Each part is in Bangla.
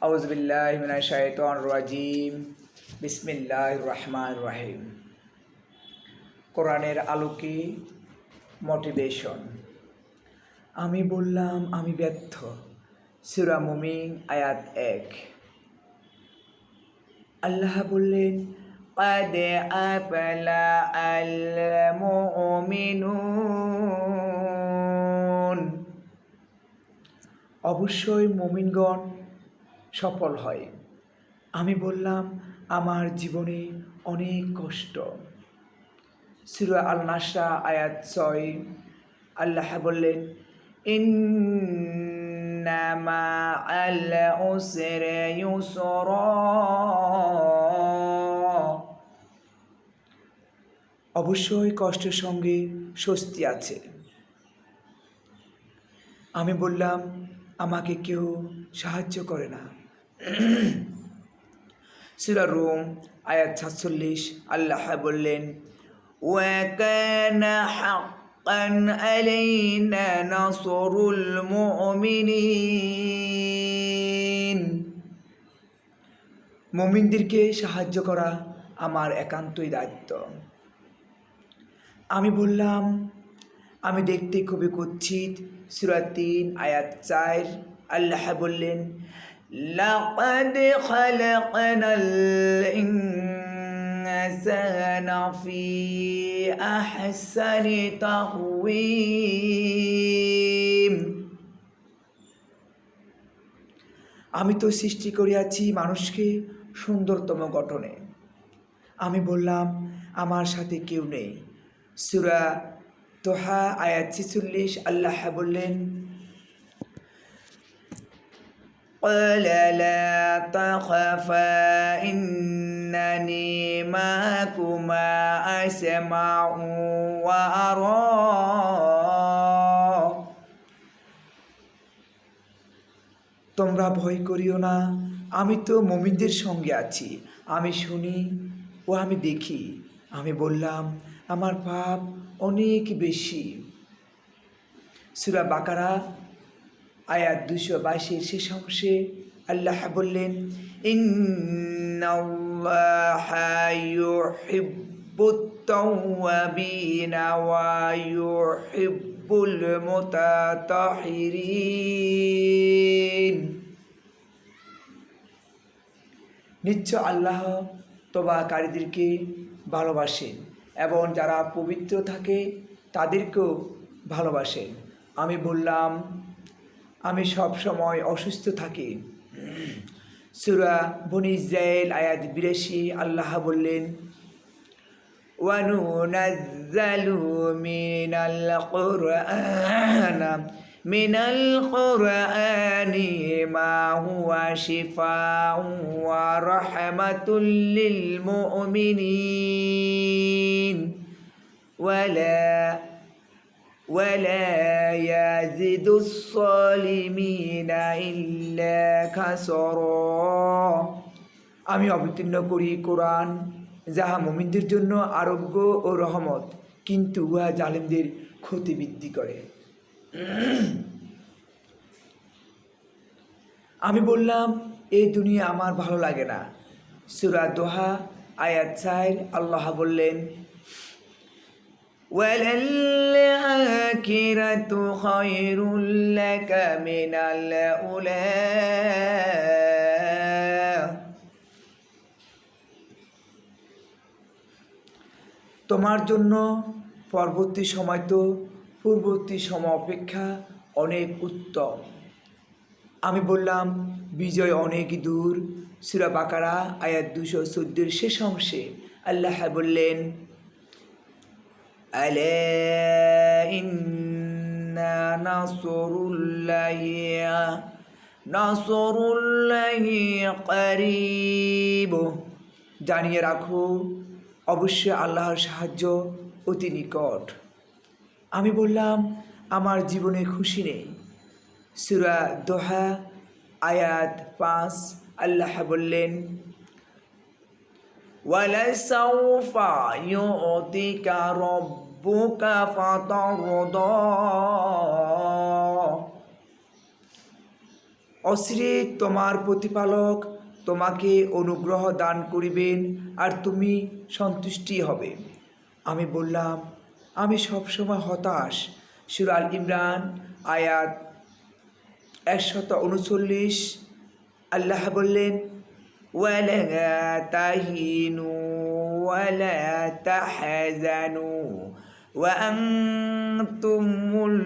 আউযুবিল্লাহি মিনাশ শাইতানির রাজিম। বিসমিল্লাহির রহমানির রহিম। কোরআনের আলোকে মোটিভেশন। আমি বললাম আমি ব্যর্থ। সূরা মুমিন আয়াত 1। আল্লাহ বললেন, قد أفلح المؤمنون। অবশ্যই মুমিনগণ সফল হয়। আমি বললাম আমার জীবনে অনেক কষ্ট। সূরা আল নাসরা আয়াত 6। আল্লাহ বললেন, ইন্না মাআল উসরি ইউসরা। অবশ্যই কষ্টের সঙ্গে স্বস্তি আছে। আমি বললাম আমাকে কেউ সাহায্য করে না। সূরা রুম আয়াত 46। আল্লাহ বললেন, ওয়া কানা হাক্কান আলাইনা নাসরুল মুমিনিন। মুমিনদেরকে সাহায্য করা আমার একান্তই দায়িত্ব। আমি বললাম আমি দেখতে খুবই কুৎসিত। সূরা 3 আয়াত 4। আল্লাহ বললেন, লাকাদ খালাকনাল ইনসানা ফি আহসানি তাকওয়িম। আমি তো সৃষ্টি করিয়াছি মানুষকে সুন্দরতম গঠনে। আমি বললাম আমার সাথে কেউ নেই। সূরা তোহা আয়াত 46। আল্লাহ বললেন, قال لا تخفا إنني معكما أسمع وأرى। তোমরা ভয় করিও না, আমি তো মুমিনদের সঙ্গে আছি। আমি শুনি ও আমি দেখি। আমি বললাম আমার পাপ অনেক বেশি। সূরা বাকারা আয়াত 222 শেষ অংশে আল্লাহ বললেন, ইন্নাল্লাহা ইউহিব্বুত তাওয়াবিনা ওয়া ইউহিব্বুল মুতাতাহিরিন। নিশ্চয় আল্লাহ তওবাকারীদেরকে ভালোবাসেন এবং যারা পবিত্র থাকে তাদেরকেও ভালোবাসেন। আমি বললাম আমি সব সময় অসুস্থ থাকি। সূরা বনী ইসরাঈল আয়াত 82। আল্লাহ বললেন, ওয়া নুনাজ্জালু মিনাল কুরআনি মা হুয়া শিফাউন ওয়া রাহমাতুল লিল মুমিনিন ওয়ালা ইয়াজিদুস সালিমিনা ইল্লা খাসারা। আমি অবতীর্ণ করি কোরআন, যাহা মুমিনদের জন্য আরোগ্য ও রহমত, কিন্তু উহা জালিমদের ক্ষতি বৃদ্ধি করে। আমি বললাম এই দুনিয়া আমার ভালো লাগে না। সূরা দোহা আয়াত 4। আল্লাহ বললেন, ওয়ালাল আখিরাতু খায়রুল লাকা মিনাল উলা। তোমার জন্য পরবর্তী সময় তো পূর্ববর্তী সময় অপেক্ষা অনেক উত্তম। আমি বললাম বিজয় অনেক দূর। সূরা বাকারা আয়াত 214 শেষ অংশে আল্লাহ বললেন, আলা ইন্না নাসরুল্লাহি করিব। জানিয়ে রাখো অবশ্যই আল্লাহর সাহায্য অতি নিকট। আমি বললাম আমার জীবনে খুশি নেই। সূরা দোহা আয়াত 5। আল্লাহ বললেন, ওয়ালাসাউফা ইউতিকা রাব্বুকা ফাতারদা। অচিরে তোমার প্রতিপালক তোমাকে অনুগ্রহ দান করিবেন আর তুমি সন্তুষ্টি হবে। আমি বললাম, আমি সবসময় হতাশ। সূরা আল ইমরান আয়াত 139। আল্লাহ বললেন, ওয়ালা তাহিনু ওয়ালা তাহজানু ওয়া আনতুমুল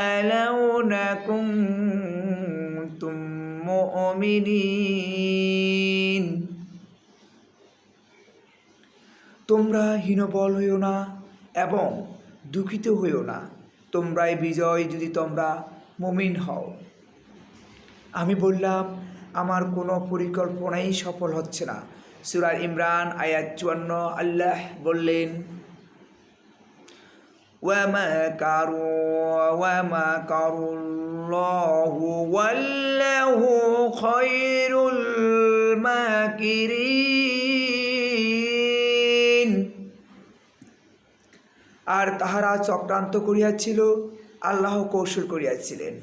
আ'লাউনা কুনতুম মুমিনিন। তোমরা হীনবল হইও না এবং দুঃখিত হইও না, তোমরাই বিজয় যদি তোমরা মুমিন হও। আমি বললাম, আমার কোনো পরিকল্পনাই সফল হচ্ছে না। সূরা ইমরান আয়াত 54। আল্লাহ বললেন, ওয়ামাকারু ওয়ামাকারুল্লাহু ওয়াল্লাহু খায়রুল মাকিরিন। আর তাহারা চক্রান্ত করিয়াছিল, আল্লাহ কৌশল করিয়াছিলেন।